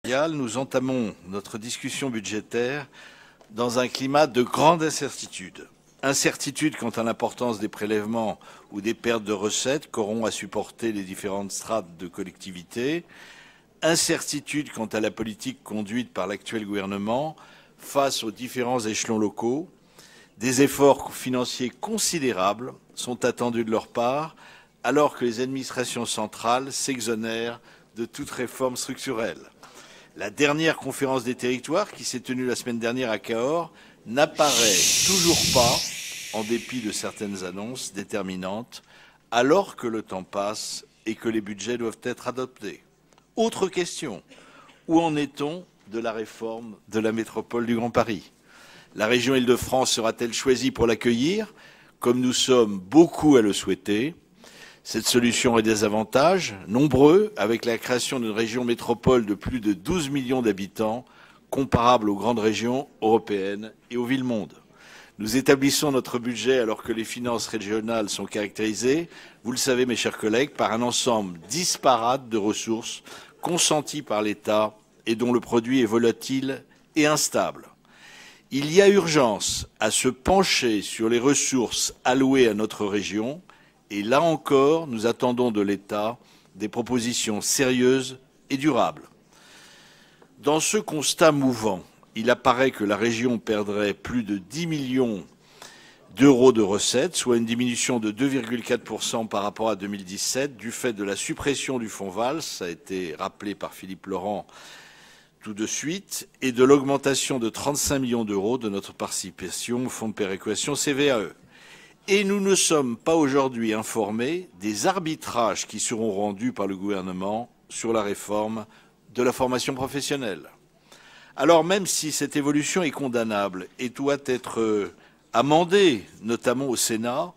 Nous entamons notre discussion budgétaire dans un climat de grande incertitude. Incertitude quant à l'importance des prélèvements ou des pertes de recettes qu'auront à supporter les différentes strates de collectivités. Incertitude quant à la politique conduite par l'actuel gouvernement face aux différents échelons locaux. Des efforts financiers considérables sont attendus de leur part, alors que les administrations centrales s'exonèrent de toute réforme structurelle. La dernière conférence des territoires, qui s'est tenue la semaine dernière à Cahors, n'apparaît toujours pas, en dépit de certaines annonces déterminantes, alors que le temps passe et que les budgets doivent être adoptés. Autre question, où en est-on de la réforme de la métropole du Grand Paris? La région Île-de-France sera-t-elle choisie pour l'accueillir, comme nous sommes beaucoup à le souhaiter? Cette solution a des avantages nombreux, avec la création d'une région métropole de plus de 12 millions d'habitants, comparable aux grandes régions européennes et aux villes-mondes. Nous établissons notre budget alors que les finances régionales sont caractérisées, vous le savez mes chers collègues, par un ensemble disparate de ressources consenties par l'État et dont le produit est volatile et instable. Il y a urgence à se pencher sur les ressources allouées à notre région, et là encore, nous attendons de l'État des propositions sérieuses et durables. Dans ce constat mouvant, il apparaît que la région perdrait plus de 10 millions d'euros de recettes, soit une diminution de 2,4% par rapport à 2017, du fait de la suppression du fonds Valls, ça a été rappelé par Philippe Laurent tout de suite, et de l'augmentation de 35 millions d'euros de notre participation au fonds de péréquation CVAE. Et nous ne sommes pas aujourd'hui informés des arbitrages qui seront rendus par le gouvernement sur la réforme de la formation professionnelle. Alors même si cette évolution est condamnable et doit être amendée, notamment au Sénat,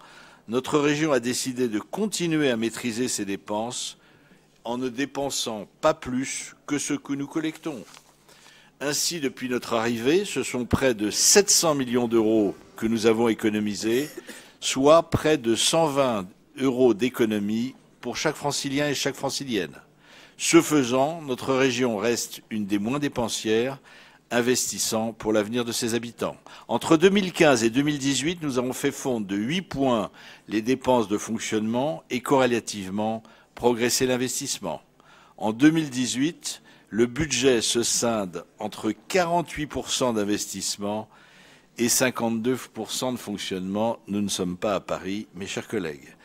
notre région a décidé de continuer à maîtriser ses dépenses en ne dépensant pas plus que ce que nous collectons. Ainsi, depuis notre arrivée, ce sont près de 700 millions d'euros que nous avons économisés, soit près de 120 euros d'économie pour chaque francilien et chaque francilienne. Ce faisant, notre région reste une des moins dépensières, investissant pour l'avenir de ses habitants. Entre 2015 et 2018, nous avons fait fondre de 8 points les dépenses de fonctionnement et corrélativement progresser l'investissement. En 2018, le budget se scinde entre 48% d'investissement et 52% de fonctionnement. Nous ne sommes pas à Paris, mes chers collègues.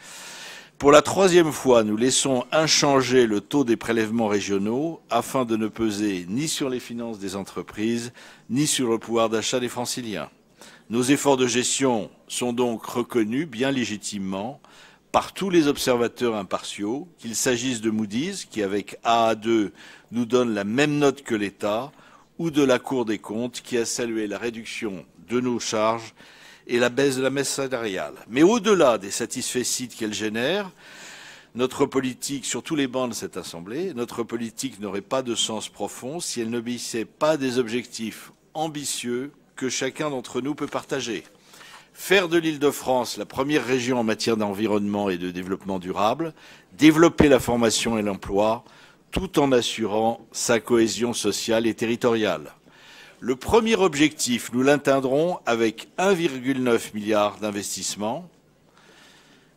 Pour la troisième fois, nous laissons inchangé le taux des prélèvements régionaux afin de ne peser ni sur les finances des entreprises, ni sur le pouvoir d'achat des franciliens. Nos efforts de gestion sont donc reconnus bien légitimement par tous les observateurs impartiaux, qu'il s'agisse de Moody's, qui avec AA2 nous donne la même note que l'État, ou de la Cour des comptes, qui a salué la réduction de nos charges et la baisse de la masse salariale. Mais au-delà des satisfecits qu'elle génère, notre politique, sur tous les bancs de cette Assemblée, notre politique n'aurait pas de sens profond si elle n'obéissait pas à des objectifs ambitieux que chacun d'entre nous peut partager. Faire de l'Île-de-France la première région en matière d'environnement et de développement durable, développer la formation et l'emploi, tout en assurant sa cohésion sociale et territoriale. Le premier objectif, nous l'atteindrons avec 1,9 milliard d'investissements,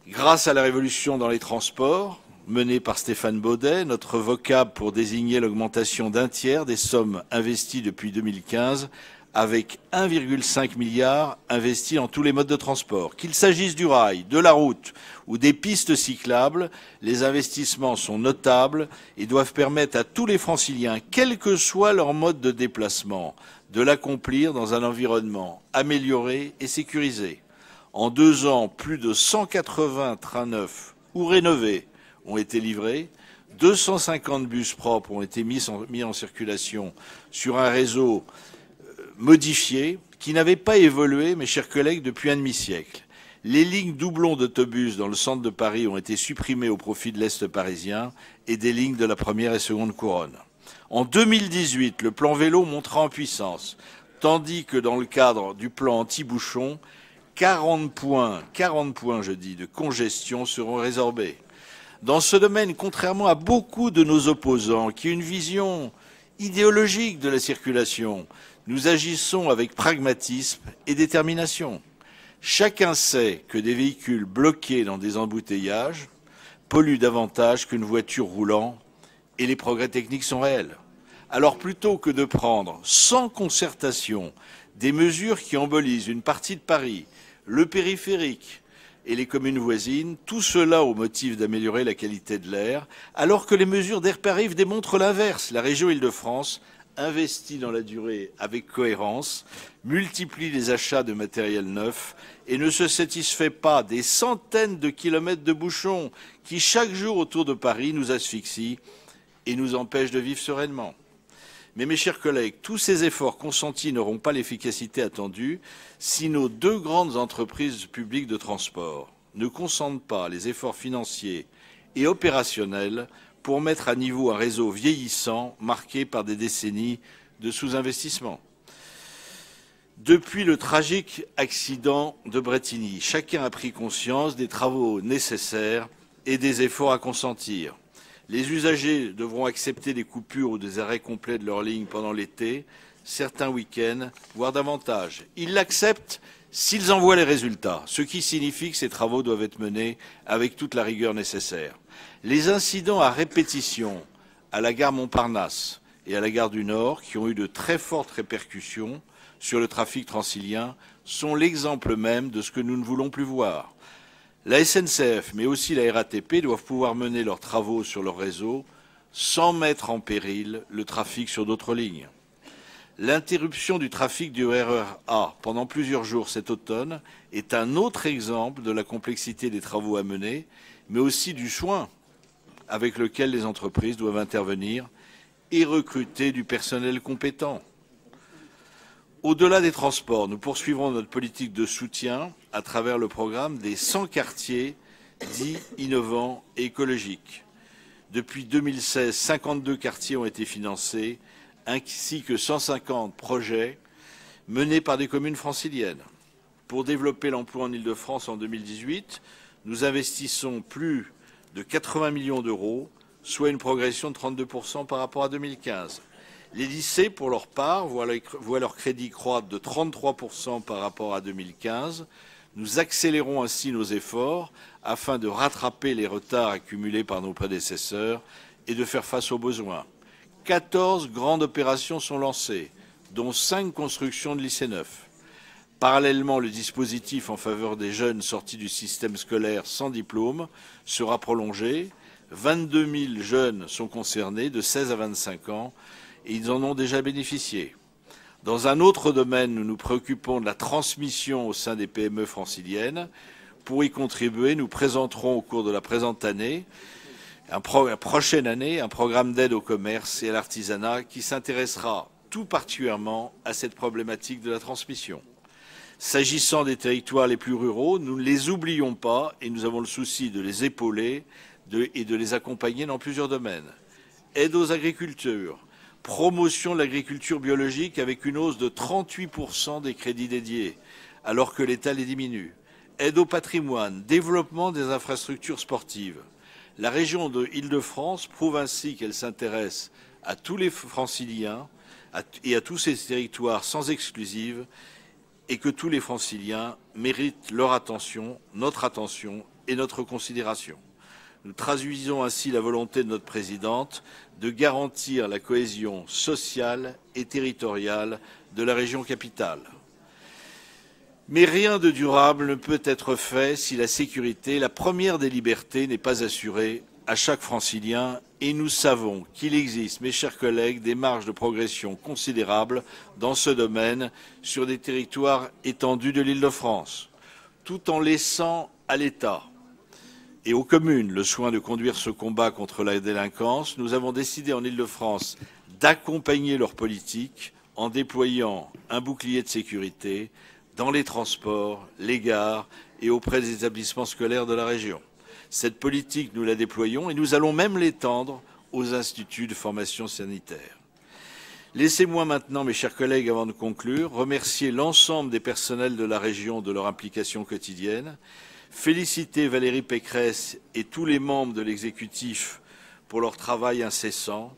grâce à la révolution dans les transports menée par Stéphane Baudet, notre vocable pour désigner l'augmentation d'un tiers des sommes investies depuis 2015, avec 1,5 milliard investis dans tous les modes de transport. Qu'il s'agisse du rail, de la route ou des pistes cyclables, les investissements sont notables et doivent permettre à tous les franciliens, quel que soit leur mode de déplacement, de l'accomplir dans un environnement amélioré et sécurisé. En 2 ans, plus de 180 trains neufs ou rénovés ont été livrés, 250 bus propres ont été mis en circulation sur un réseau modifié qui n'avait pas évolué, mes chers collègues, depuis un demi-siècle. Les lignes doublons d'autobus dans le centre de Paris ont été supprimées au profit de l'Est parisien et des lignes de la première et seconde couronne. En 2018, le plan vélo montera en puissance, tandis que dans le cadre du plan anti-bouchon, 40 points de congestion seront résorbés. Dans ce domaine, contrairement à beaucoup de nos opposants qui ont une vision idéologique de la circulation. Nous agissons avec pragmatisme et détermination. Chacun sait que des véhicules bloqués dans des embouteillages polluent davantage qu'une voiture roulant et les progrès techniques sont réels. Alors plutôt que de prendre sans concertation des mesures qui embolisent une partie de Paris, le périphérique et les communes voisines, tout cela au motif d'améliorer la qualité de l'air, alors que les mesures d'Air Paris démontrent l'inverse. La région Île-de-France investit dans la durée avec cohérence, multiplie les achats de matériel neuf et ne se satisfait pas des centaines de kilomètres de bouchons qui, chaque jour autour de Paris, nous asphyxient et nous empêchent de vivre sereinement. Mais mes chers collègues, tous ces efforts consentis n'auront pas l'efficacité attendue si nos deux grandes entreprises publiques de transport ne consentent pas les efforts financiers et opérationnels pour mettre à niveau un réseau vieillissant marqué par des décennies de sous-investissement. Depuis le tragique accident de Brétigny, chacun a pris conscience des travaux nécessaires et des efforts à consentir. Les usagers devront accepter des coupures ou des arrêts complets de leur ligne pendant l'été, certains week-ends, voire davantage. Ils l'acceptent s'ils en voient les résultats, ce qui signifie que ces travaux doivent être menés avec toute la rigueur nécessaire. Les incidents à répétition à la gare Montparnasse et à la gare du Nord, qui ont eu de très fortes répercussions sur le trafic transilien, sont l'exemple même de ce que nous ne voulons plus voir. La SNCF, mais aussi la RATP, doivent pouvoir mener leurs travaux sur leur réseau sans mettre en péril le trafic sur d'autres lignes. L'interruption du trafic du RER A pendant plusieurs jours cet automne est un autre exemple de la complexité des travaux à mener, mais aussi du soin avec lequel les entreprises doivent intervenir et recruter du personnel compétent. Au-delà des transports, nous poursuivrons notre politique de soutien à travers le programme des 100 quartiers dits innovants et écologiques. Depuis 2016, 52 quartiers ont été financés, ainsi que 150 projets menés par des communes franciliennes. Pour développer l'emploi en Île-de-France en 2018, nous investissons plus de 80 millions d'euros, soit une progression de 32% par rapport à 2015. Les lycées, pour leur part, voient leur crédit croître de 33% par rapport à 2015. Nous accélérons ainsi nos efforts afin de rattraper les retards accumulés par nos prédécesseurs et de faire face aux besoins. 14 grandes opérations sont lancées, dont 5 constructions de lycées neufs. Parallèlement, le dispositif en faveur des jeunes sortis du système scolaire sans diplôme sera prolongé. 22 000 jeunes sont concernés de 16 à 25 ans et ils en ont déjà bénéficié. Dans un autre domaine, nous nous préoccupons de la transmission au sein des PME franciliennes. Pour y contribuer, nous présenterons au cours de la présente année, la prochaine année, un programme d'aide au commerce et à l'artisanat qui s'intéressera tout particulièrement à cette problématique de la transmission. S'agissant des territoires les plus ruraux, nous ne les oublions pas et nous avons le souci de les épauler et de les accompagner dans plusieurs domaines. Aide aux agriculteurs, promotion de l'agriculture biologique avec une hausse de 38% des crédits dédiés, alors que l'État les diminue. Aide au patrimoine, développement des infrastructures sportives. La région de Île-de-France prouve ainsi qu'elle s'intéresse à tous les franciliens et à tous ces territoires sans exclusive et que tous les franciliens méritent leur attention, notre attention et notre considération. Nous traduisons ainsi la volonté de notre présidente de garantir la cohésion sociale et territoriale de la région capitale. Mais rien de durable ne peut être fait si la sécurité, la première des libertés, n'est pas assurée à chaque francilien et nous savons qu'il existe, mes chers collègues, des marges de progression considérables dans ce domaine sur des territoires étendus de l'Île-de-France, tout en laissant à l'État et aux communes le soin de conduire ce combat contre la délinquance. Nous avons décidé en Île-de-France d'accompagner leur politique en déployant un bouclier de sécurité dans les transports, les gares et auprès des établissements scolaires de la région. Cette politique, nous la déployons et nous allons même l'étendre aux instituts de formation sanitaire. Laissez-moi maintenant, mes chers collègues, avant de conclure, remercier l'ensemble des personnels de la région de leur implication quotidienne, féliciter Valérie Pécresse et tous les membres de l'exécutif pour leur travail incessant,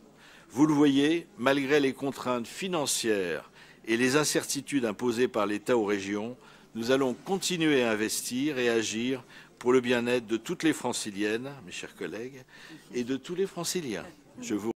Vous le voyez, malgré les contraintes financières et les incertitudes imposées par l'État aux régions, nous allons continuer à investir et agir pour le bien-être de toutes les Franciliennes, mes chers collègues, et de tous les Franciliens. Je vous